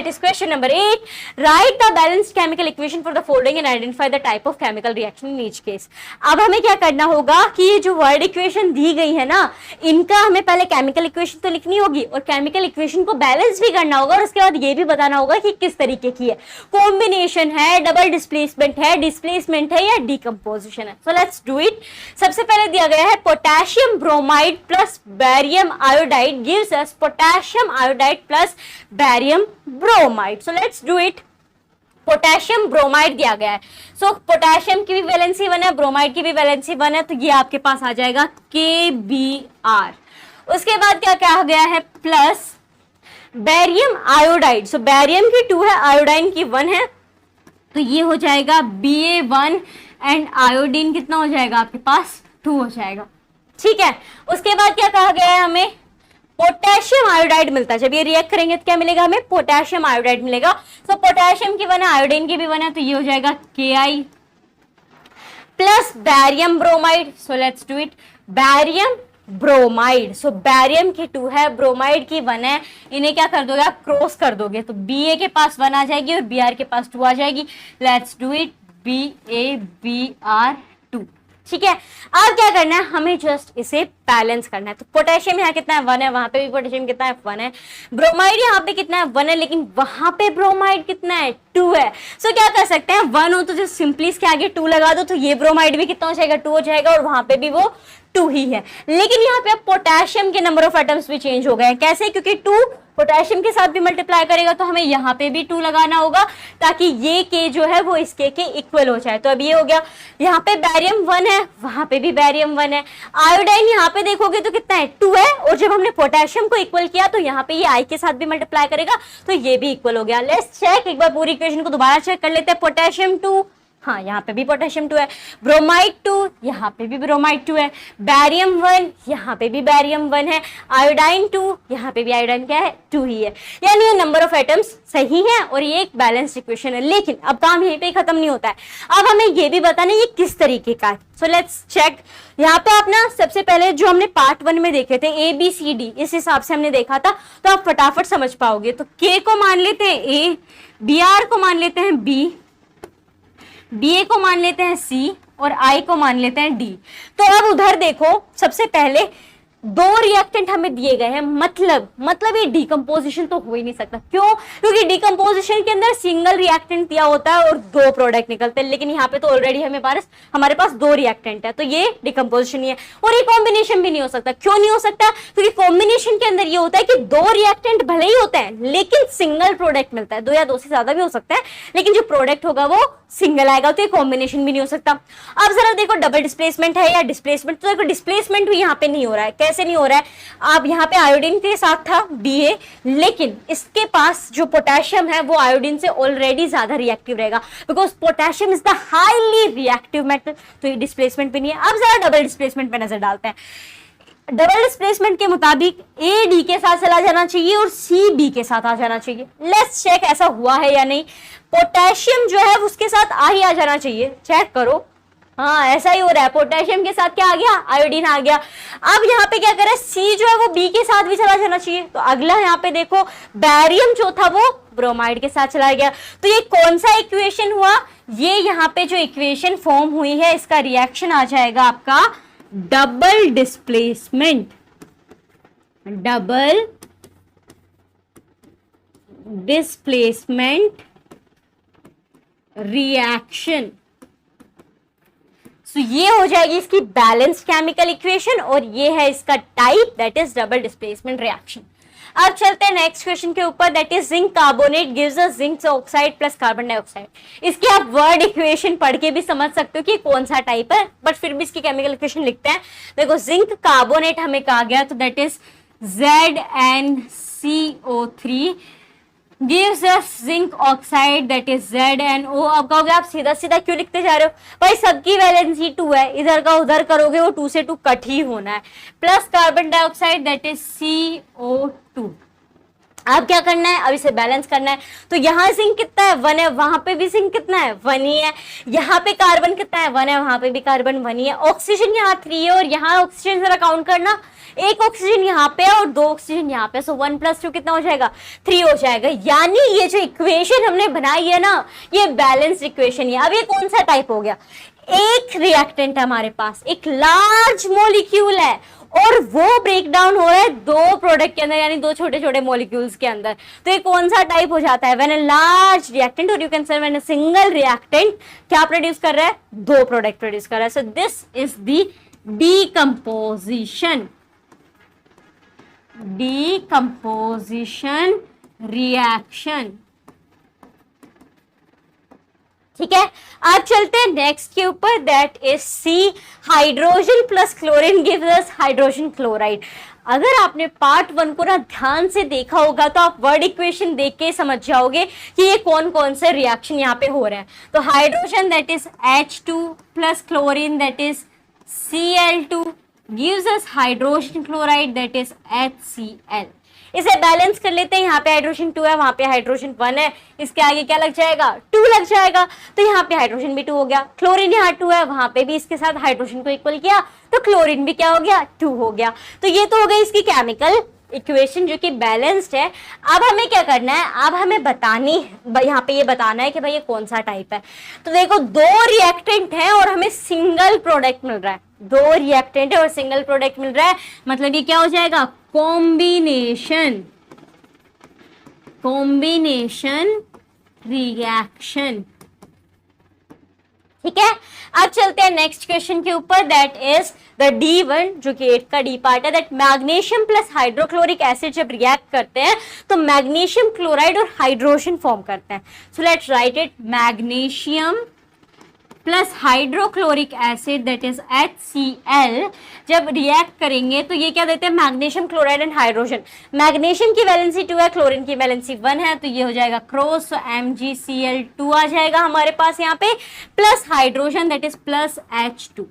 That is question number 8. Write the balanced chemical equation for the following and identify the type of chemical reaction in each case. अब हमें क्या करना होगा कि ये जो वर्ड इक्वेशन दी गई है ना, इनका हमें पहले केमिकल इक्वेशन तो लिखनी होगी और केमिकल इक्वेशन को बैलेंस भी करना होगा और उसके बाद ये भी बताना होगा कि किस तरीके की है, कॉम्बिनेशन है, डबल डिस्प्लेसमेंट है या डिकम्पोजिशन है. So let's do it. सबसे पहले दिया गया है potassium bromide plus barium iodide gives us potassium iodide plus barium bromide. So let's do it. Potassium bromide दिया गया है. सो पोटेशियम की भी वैलेंसी 1 है, ब्रोमाइड की भी वैलेंसी 1 है, तो ये आपके पास आ जाएगा KBr. उसके बाद क्या कहा गया है प्लस बैरियम आयोडाइड. सो बैरियम की 2 है, आयोडाइन की 1 है, तो ये हो जाएगा Ba1 एंड आयोडीन कितना हो जाएगा आपके पास 2 हो जाएगा. ठीक है. उसके बाद क्या कहा गया है, हमें पोटेशियम आयोडाइड मिलता है. जब ये रिएक्ट करेंगे तो क्या मिलेगा, हमें पोटेशियम आयोडाइड मिलेगा. सो पोटेशियम की 1 है, आयोडीन की भी 1 है, तो ये हो जाएगा Ki plus barium bromide. So let's do it. Barium bromide. So barium की 2 है, ब्रोमाइड की 1 है, इन्हें क्या कर दोगे आप, क्रॉस कर दोगे, तो Ba के पास 1 आ जाएगी और Br के पास 2 आ जाएगी. Let's do it. BaBr2. ठीक है. अब क्या करना है, हमें जस्ट इसे बैलेंस करना है. तो पोटेशियम यहाँ कितना है 1 है, वहां पे भी पोटेशियम कितना है 1 है, ब्रोमाइड यहाँ पे कितना है 1 है, लेकिन वहां पे ब्रोमाइड कितना है 2 है. सो क्या कर सकते हैं, 1 हो तो जो सिंपली इसके आगे 2 लगा दो, तो ये ब्रोमाइड भी कितना हो जाएगा 2 हो जाएगा और वहां पे भी वो 2 ही है. लेकिन यहाँ पे पोटेशियम के नंबर ऑफ एटम्स भी चेंज हो गए हैं. कैसे, क्योंकि 2 पोटेशियम के साथ भी मल्टीप्लाई करेगा तो हमें यहाँ पे भी 2 लगाना होगा ताकि ये K जो है वो इस K के इक्वल हो जाए. तो अब ये हो गया. यहाँ पे बैरियम 1 है, वहां पे भी बैरियम 1 है. आयोडाइन यहाँ पे देखोगे तो कितना है 2 है, और जब हमने पोटेशियम को इक्वल किया तो यहाँ पे ये I के साथ भी मल्टीप्लाई करेगा तो ये भी इक्वल हो गया. Let's check. एक बार पूरी इक्वेशन को दोबारा चेक कर लेते हैं. पोटेशियम 2, हाँ यहाँ पे भी पोटेशियम 2 है, ब्रोमाइड 2, यहाँ पे भी ब्रोमाइड 2 है, बैरियम 1, यहाँ पे भी बैरियम 1 है, आयोडाइन 2, यहाँ पे भी आयोडाइन क्या है 2 ही है. यानी ये नंबर ऑफ एटम्स सही है और ये एक बैलेंस्ड इक्वेशन है. लेकिन अब काम यहीं पे खत्म नहीं होता है, अब हमें ये भी बताना है ये किस तरीके का है. So let's check. यहाँ पे आप ना सबसे पहले जो हमने पार्ट 1 में देखे थे ABCD, इस हिसाब से हमने देखा था, तो आप फटाफट समझ पाओगे. तो K को मान लेते हैं A, Br को मान लेते हैं B, Ba को मान लेते हैं C और I को मान लेते हैं D. तो अब उधर देखो, सबसे पहले 2 रिएक्टेंट हमें दिए गए हैं, मतलब ये डिकम्पोजिशन तो हो ही नहीं सकता. क्यों, क्योंकि डिकम्पोजिशन के अंदर सिंगल रिएक्टेंट दिया होता है और 2 प्रोडक्ट निकलते हैं, लेकिन यहाँ पे तो ऑलरेडी हमारे पास 2 रिएक्टेंट है, तो ये डिकम्पोजिशन नहीं है. और ये कॉम्बिनेशन भी नहीं हो सकता. क्यों नहीं हो सकता, क्योंकि कॉम्बिनेशन के अंदर ये होता है कि 2 रिएक्टेंट भले ही होते हैं लेकिन सिंगल प्रोडक्ट मिलता है. 2 या 2 से ज्यादा भी हो सकता है, लेकिन जो प्रोडक्ट होगा वो सिंगल आएगा, तो ये कॉम्बिनेशन भी नहीं हो सकता. अब जरा देखो डबल डिस्प्लेसमेंट है या डिस्प्लेसमेंट, तो देखो डिस्प्लेसमेंट भी यहाँ पे नहीं हो रहा है. कैसे नहीं हो रहा है, अब यहाँ पे आयोडीन के साथ था Ba, लेकिन इसके पास जो पोटेशियम है वो आयोडीन से ऑलरेडी ज्यादा रिएक्टिव रहेगा, because potassium is the highly reactive metal, तो ये डिस्प्लेसमेंट भी नहीं है. अब जरा डबल डिस्प्लेसमेंट पे नजर डालते हैं. डबल डिस्प्लेसमेंट के मुताबिक A D के साथ चला जाना चाहिए और C B के साथ आ जाना चाहिए. लेट्स चेक ऐसा हुआ है या नहीं. पोटेशियम जो है उसके साथ आ जाना चाहिए. चेक करो, हाँ ऐसा ही हो रहा है. पोटेशियम के साथ क्या आ गया, आयोडीन आ गया. अब यहाँ पे क्या करें, C जो है वो B के साथ भी चला जाना चाहिए. तो अगला यहाँ पे देखो बैरियम जो था वो ब्रोमाइड के साथ चला गया. तो ये कौन सा इक्वेशन हुआ, ये यहाँ पे जो इक्वेशन फॉर्म हुई है इसका रिएक्शन आ जाएगा आपका double displacement. Double displacement reaction. So ये हो जाएगी इसकी बैलेंस्ड केमिकल इक्वेशन और ये है इसका type, that is double displacement reaction. अब चलते हैं नेक्स्ट क्वेश्चन के ऊपर, that is zinc carbonate gives us zinc oxide plus carbon dioxide. इसकी आप वर्ड इक्वेशन पढ़ के भी समझ सकते हो कि कौन सा टाइप है, बट फिर भी इसकी केमिकल इक्वेशन लिखते हैं. देखो जिंक कार्बोनेट हमें कहा गया, तो that is ZnCO3 gives us zinc oxide that is ZnO. अब कहोगे आप सीधा सीधा क्यों लिखते जा रहे हो, भाई सबकी वैलेंसी 2 है, इधर का उधर करोगे वो 2 से 2 कट ही होना है. Plus carbon dioxide that is CO2. अब क्या करना है, अब इसे बैलेंस करना है। तो यहाँ जिंक कितना है, 1 है, वहां पे भी जिंक कितना है, 1 ही है। यहाँ पे कार्बन कितना है, 1 है, वहां पे भी कार्बन 1 ही है। ऑक्सीजन यहाँ 3 है और यहाँ ऑक्सीजन जरा काउंट करना, एक ऑक्सीजन यहाँ पे है और 2 ऑक्सीजन यहाँ पे, सो 1 + 2 कितना हो जाएगा, 3 हो जाएगा। यानी ये जो इक्वेशन हमने बनाई है ना, ये बैलेंस्ड इक्वेशन है। अब ये कौन सा टाइप हो गया, एक रिएक्टेंट है हमारे पास, एक लार्ज मॉलिक्यूल है और वो ब्रेक डाउन हो रहा है 2 प्रोडक्ट के अंदर, यानी 2 छोटे छोटे मॉलिक्यूल्स के अंदर। तो ये कौन सा टाइप हो जाता है, व्हेन अ लार्ज रिएक्टेंट और you can say when a single reactant क्या प्रोड्यूस कर रहा है, 2 प्रोडक्ट प्रोड्यूस कर रहा है। So this is the decomposition reaction. ठीक है, अब चलते हैं नेक्स्ट के ऊपर, that is C, hydrogen plus chlorine gives us hydrogen chloride. अगर आपने पार्ट 1 को ना ध्यान से देखा होगा तो आप वर्ड इक्वेशन देख के समझ जाओगे कि ये कौन कौन से रिएक्शन यहाँ पे हो रहे हैं। तो hydrogen that is H2 plus chlorine that is Cl2 gives us hydrogen chloride that is HCl। इसे बैलेंस कर लेते हैं, यहाँ पे हाइड्रोजन 2 है, वहां पे हाइड्रोजन 1 है, इसके आगे क्या लग जाएगा, 2 लग जाएगा। तो यहाँ पे हाइड्रोजन भी 2 हो गया, क्लोरीन यहाँ 2 है, वहां पे भी इसके साथ हाइड्रोजन को इक्वल किया तो क्लोरीन भी क्या हो गया, 2 हो गया। तो ये तो हो गई इसकी केमिकल इक्वेशन जो कि बैलेंस्ड है। अब हमें क्या करना है, अब हमें बतानी, यहाँ पे ये बताना है कि भाई ये कौन सा टाइप है। तो देखो 2 रिएक्टेंट है और हमें सिंगल प्रोडक्ट मिल रहा है, 2 रिएक्टेंट है और सिंगल प्रोडक्ट मिल रहा है, मतलब ये क्या हो जाएगा, कॉम्बिनेशन रिएक्शन। ठीक है, अब चलते हैं नेक्स्ट क्वेश्चन के ऊपर, दैट इज द D1 जो कि 8 का डी पार्ट है, that magnesium plus hydrochloric acid जब रिएक्ट करते हैं तो मैग्नीशियम क्लोराइड और हाइड्रोजन फॉर्म करते हैं। So let's write it, magnesium plus hydrochloric acid that is HCl जब रिएक्ट करेंगे तो ये क्या देते हैं, magnesium chloride and hydrogen. Magnesium की वैलेंसी 2 है, क्लोरीन की वैलेंसी 1 है, तो ये हो जाएगा क्रॉस, तो MgCl2 आ जाएगा हमारे पास यहाँ पे, plus hydrogen that is plus H2।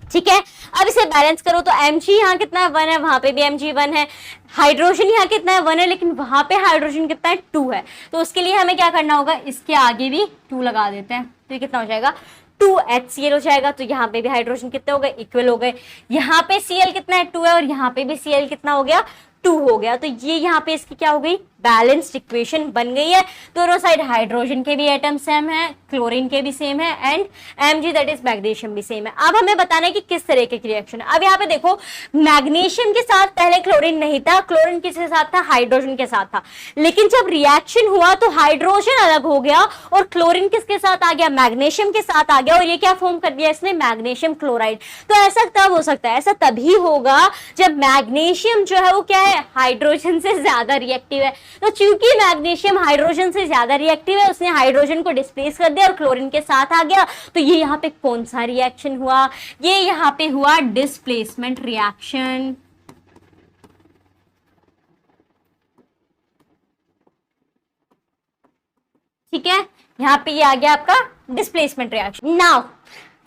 ठीक है, अब इसे बैलेंस करो तो Mg यहाँ कितना है, 1 है, वहां पे भी Mg 1 है, हाइड्रोजन यहाँ कितना है, 1 है, लेकिन वहां पे हाइड्रोजन कितना है, 2 है। तो उसके लिए हमें क्या करना होगा, इसके आगे भी 2 लगा देते हैं, तो ये कितना हो जाएगा, 2HCl हो जाएगा। तो यहाँ पे भी हाइड्रोजन कितने हो गए, इक्वल हो गए। यहाँ पे Cl कितना है, 2 है, और यहाँ पे भी Cl कितना हो गया, 2 हो गया। तो ये यहाँ पे इसकी क्या हो गई, बैलेंस्ड इक्वेशन बन गई है। दोनों साइड हाइड्रोजन के भी एटम सेम है, क्लोरीन के भी सेम है, and Mg that is magnesium भी सेम है। अब हमें बताना है कि किस तरह के रिएक्शन है। अब यहाँ पे देखो, मैग्नीशियम के साथ पहले क्लोरीन नहीं था, क्लोरीन किसके साथ था, हाइड्रोजन के साथ था, लेकिन जब रिएक्शन हुआ तो हाइड्रोजन अलग हो गया और क्लोरीन किसके साथ आ गया, मैग्नीशियम के साथ आ गया, और ये क्या फॉर्म कर दिया इसने, मैग्नीशियम क्लोराइड। तो ऐसा तब हो सकता है, ऐसा तभी होगा जब मैग्नीशियम जो है वो क्या है, हाइड्रोजन से ज्यादा रिएक्टिव है। तो चूंकि मैग्नीशियम हाइड्रोजन से ज्यादा रिएक्टिव है, उसने हाइड्रोजन को डिस्प्लेस कर दिया और क्लोरीन के साथ आ गया। तो ये यहाँ पे कौन सा रिएक्शन हुआ, ये यहाँ पे हुआ डिस्प्लेसमेंट रिएक्शन। ठीक है, यहाँ पे ये आ गया आपका डिस्प्लेसमेंट रिएक्शन। नाउ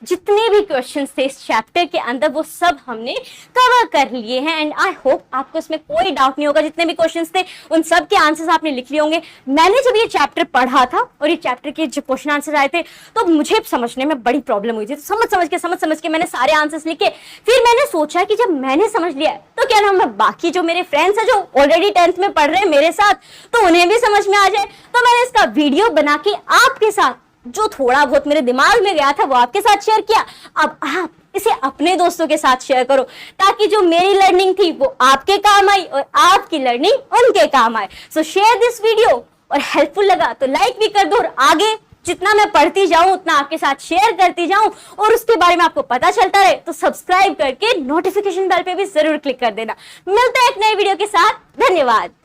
जितने भी क्वेश्चंस थे इस चैप्टर के अंदर वो सब हमने कवर कर लिए हैं, एंड आई होप आपको इसमें कोई डाउट नहीं होगा। जितने भी क्वेश्चंस थे उन सब के आंसर्स आपने लिख लिए होंगे। मैंने जब ये चैप्टर पढ़ा था और ये चैप्टर के जो क्वेश्चन आंसर आए थे तो मुझे समझने में बड़ी प्रॉब्लम हुई थी। तो समझ के मैंने सारे आंसर्स लिखे। फिर मैंने सोचा कि जब मैंने समझ लिया तो क्या नाम है, बाकी जो मेरे फ्रेंड्स हैं जो ऑलरेडी 10th में पढ़ रहे हैं मेरे साथ, तो उन्हें भी समझ में आ जाए। तो मैंने इसका वीडियो बना के आपके साथ जो थोड़ा बहुत मेरे दिमाग में गया था वो आपके साथ शेयर किया। अब आप इसे अपने दोस्तों के साथ शेयर करो ताकि जो मेरी लर्निंग थी वो आपके काम आई और आपकी लर्निंग उनके काम आए। सो शेयर दिस वीडियो, और हेल्पफुल लगा तो लाइक भी कर दो, और आगे जितना मैं पढ़ती जाऊं उतना आपके साथ शेयर करती जाऊं और उसके बारे में आपको पता चलता रहे, तो सब्सक्राइब करके नोटिफिकेशन बेल पे भी जरूर क्लिक कर देना। मिलते हैं एक नए वीडियो के साथ, धन्यवाद।